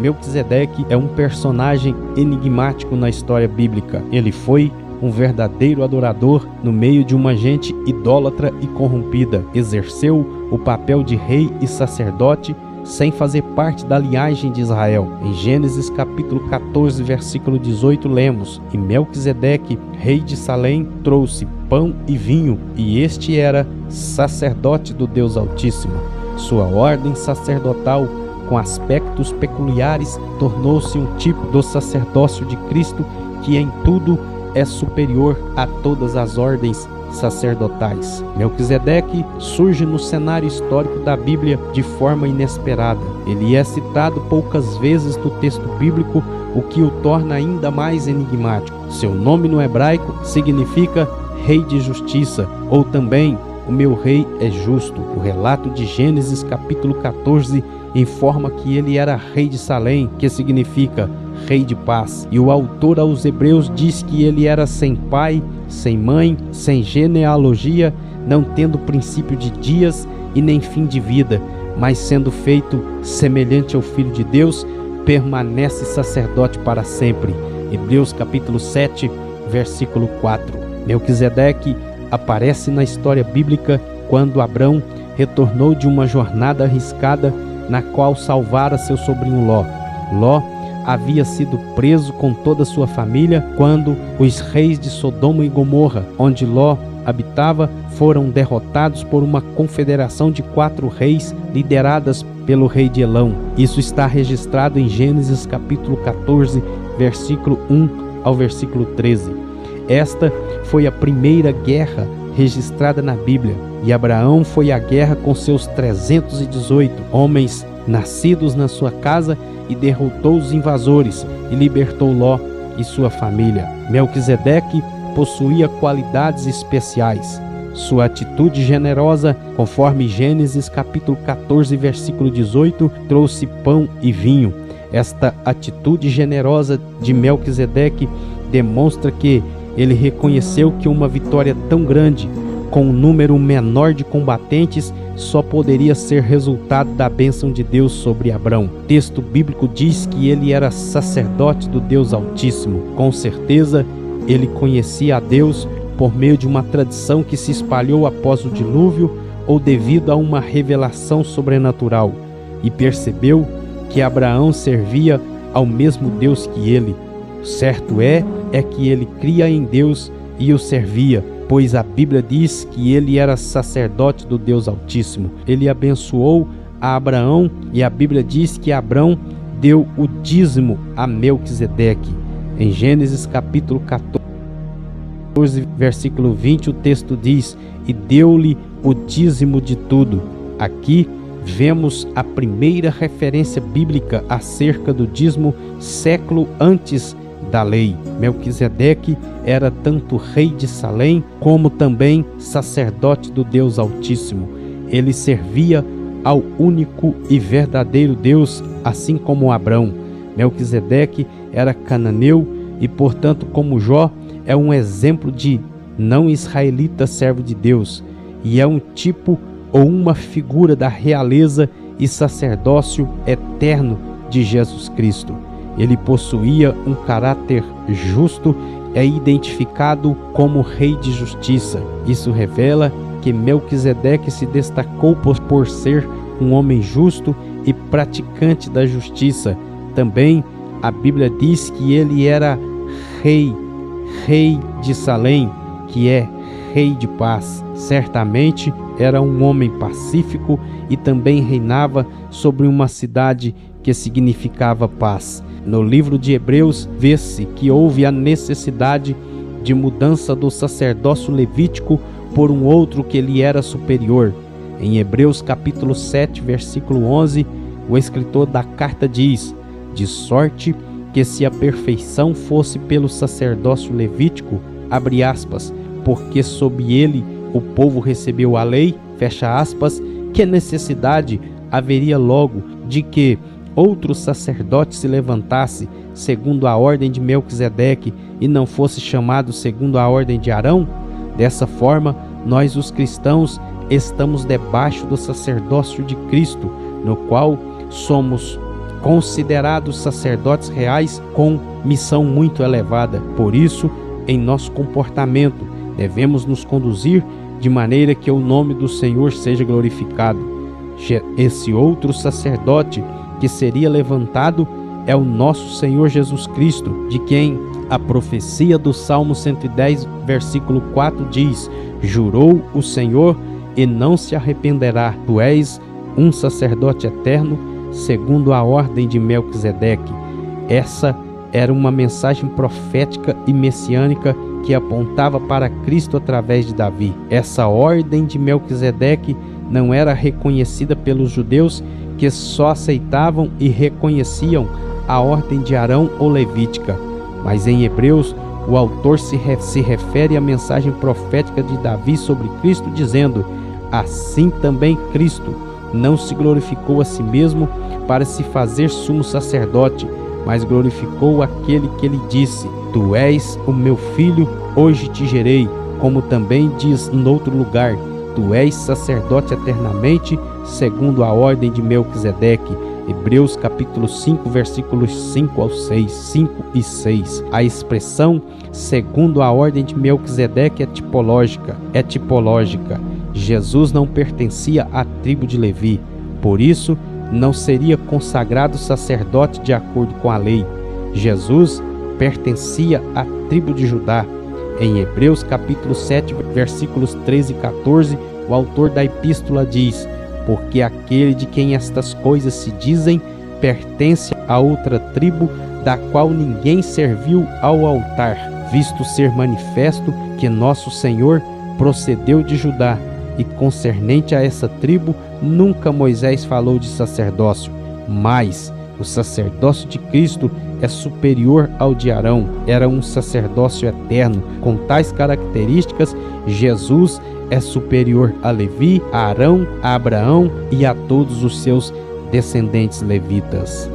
Melquisedeque é um personagem enigmático na história bíblica. Ele foi um verdadeiro adorador no meio de uma gente idólatra e corrompida. Exerceu o papel de rei e sacerdote sem fazer parte da linhagem de Israel. Em Gênesis capítulo 14, versículo 18, lemos: E Melquisedeque, rei de Salém, trouxe pão e vinho, e este era sacerdote do Deus Altíssimo. Sua ordem sacerdotal, com aspectos peculiares, tornou-se um tipo do sacerdócio de Cristo, que em tudo é superior a todas as ordens sacerdotais. Melquisedeque surge no cenário histórico da Bíblia de forma inesperada. Ele é citado poucas vezes no texto bíblico, o que o torna ainda mais enigmático. Seu nome no hebraico significa Rei de Justiça, ou também o meu rei é justo. O relato de Gênesis capítulo 14 informa que ele era rei de Salém, que significa rei de paz. E o autor aos Hebreus diz que ele era sem pai, sem mãe, sem genealogia, não tendo princípio de dias e nem fim de vida, mas sendo feito semelhante ao Filho de Deus, permanece sacerdote para sempre. Hebreus capítulo 7, versículo 4. Melquisedeque aparece na história bíblica quando Abrão retornou de uma jornada arriscada na qual salvara seu sobrinho Ló. Ló havia sido preso com toda a sua família quando os reis de Sodoma e Gomorra, onde Ló habitava, foram derrotados por uma confederação de 4 reis lideradas pelo rei de Elão. Isso está registrado em Gênesis capítulo 14, versículo 1 ao versículo 13. Esta foi a primeira guerra registrada na Bíblia, e Abraão foi à guerra com seus 318 homens nascidos na sua casa e derrotou os invasores e libertou Ló e sua família. Melquisedeque possuía qualidades especiais. Sua atitude generosa, conforme Gênesis capítulo 14, versículo 18, trouxe pão e vinho. Esta atitude generosa de Melquisedeque demonstra que ele reconheceu que uma vitória tão grande, com um número menor de combatentes, só poderia ser resultado da bênção de Deus sobre Abrão. O texto bíblico diz que ele era sacerdote do Deus Altíssimo. Com certeza, ele conhecia a Deus por meio de uma tradição que se espalhou após o dilúvio ou devido a uma revelação sobrenatural, e percebeu que Abraão servia ao mesmo Deus que ele. Certo é que ele cria em Deus e o servia, pois a Bíblia diz que ele era sacerdote do Deus Altíssimo. Ele abençoou a Abraão, e a Bíblia diz que Abrão deu o dízimo a Melquisedeque. Em Gênesis capítulo 14, versículo 20, o texto diz: e deu-lhe o dízimo de tudo. Aqui vemos a primeira referência bíblica acerca do dízimo século antes da lei. Melquisedeque era tanto rei de Salém como também sacerdote do Deus Altíssimo. Ele servia ao único e verdadeiro Deus, assim como Abrão. Melquisedeque era cananeu e, portanto, como Jó, é um exemplo de não israelita servo de Deus, e é um tipo ou uma figura da realeza e sacerdócio eterno de Jesus Cristo. Ele possuía um caráter justo, é identificado como rei de justiça. Isso revela que Melquisedeque se destacou por ser um homem justo e praticante da justiça. Também a Bíblia diz que ele era rei de Salém, que é rei de paz. Certamente era um homem pacífico e também reinava sobre uma cidade que significava paz. No livro de Hebreus, vê-se que houve a necessidade de mudança do sacerdócio levítico por um outro que lhe era superior. Em Hebreus capítulo 7, versículo 11, o escritor da carta diz: de sorte que se a perfeição fosse pelo sacerdócio levítico, abre aspas, porque sob ele o povo recebeu a lei, fecha aspas, que necessidade haveria logo de que outro sacerdote se levantasse segundo a ordem de Melquisedeque e não fosse chamado segundo a ordem de Arão? Dessa forma, nós os cristãos estamos debaixo do sacerdócio de Cristo, no qual somos considerados sacerdotes reais com missão muito elevada. Por isso, em nosso comportamento, devemos nos conduzir de maneira que o nome do Senhor seja glorificado. Esse outro sacerdote que seria levantado é o nosso Senhor Jesus Cristo, de quem a profecia do Salmo 110, versículo 4 diz: jurou o Senhor e não se arrependerá. Tu és um sacerdote eterno, segundo a ordem de Melquisedeque. Essa era uma mensagem profética e messiânica que apontava para Cristo através de Davi. Essa ordem de Melquisedeque não era reconhecida pelos judeus, que só aceitavam e reconheciam a ordem de Arão ou levítica. Mas em Hebreus, o autor se refere à mensagem profética de Davi sobre Cristo, dizendo: assim também Cristo não se glorificou a si mesmo para se fazer sumo sacerdote, mas glorificou aquele que lhe disse: tu és o meu filho, hoje te gerei. Como também diz noutro lugar: tu és sacerdote eternamente, segundo a ordem de Melquisedeque. Hebreus capítulo 5, versículos 5 ao 6, 5 e 6. A expressão segundo a ordem de Melquisedeque é tipológica. Jesus não pertencia à tribo de Levi, por isso não seria consagrado sacerdote de acordo com a lei. Jesus pertencia à tribo de Judá. Em Hebreus capítulo 7, versículos 13 e 14, o autor da epístola diz: porque aquele de quem estas coisas se dizem pertence a outra tribo, da qual ninguém serviu ao altar, visto ser manifesto que nosso Senhor procedeu de Judá, e concernente a essa tribo nunca Moisés falou de sacerdócio, mas o sacerdócio de Cristo é superior ao de Arão. Era um sacerdócio eterno. Com tais características, Jesus é superior a Levi, a Arão, a Abraão e a todos os seus descendentes levitas.